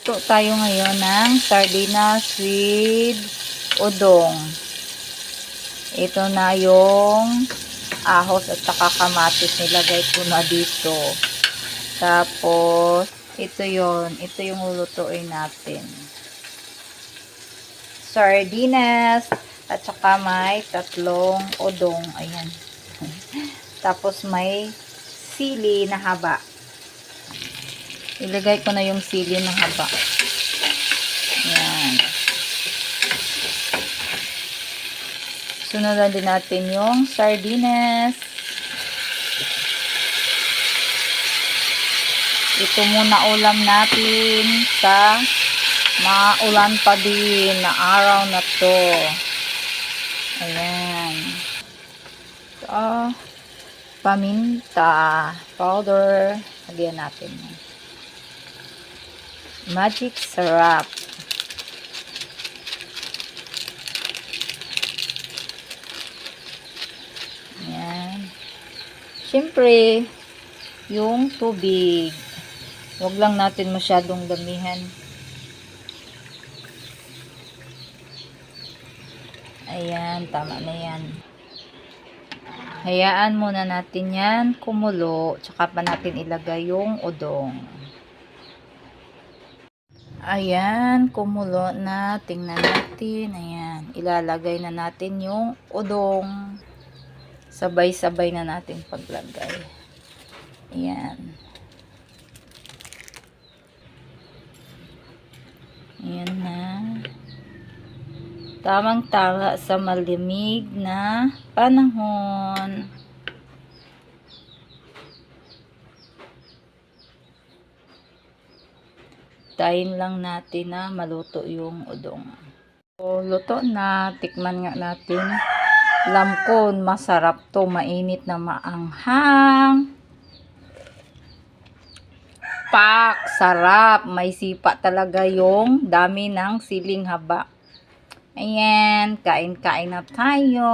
Luto tayo ngayon ng sardinas with udong. Ito na yung ahos at saka kamatis nilagay ko na dito. Tapos, ito yon, ito yung lulutuin natin. Sardinas at saka may tatlong udong. Ayan. Tapos may sili na haba. Ilagay ko na yung sili na haba. Ayan. Sunod din natin yung sardinas. Ito muna ulam natin sa maulan pa din na araw na to. Ayan. So, paminta powder. Lagyan natin. Magic syrup. Ayan. Siyempre, yung tubig. Huwag lang natin masyadong damihan. Ayan, tama na yan. Hayaan muna natin yan kumulo. Tsaka pa natin ilagay yung udong. Ayan, kumulo na. Tingnan natin. Ayan, ilalagay na natin yung udong. Sabay-sabay na natin paglagay. Ayan. Ayan na. Tamang-tama sa malamig na panahon. Tayin lang natin na maluto yung udong. So, luto na. Tikman nga natin. Lamkon, masarap to. Mainit na maanghang. Pak, sarap. May sipa talaga yung dami ng siling haba. Ayan, kain-kain na tayo.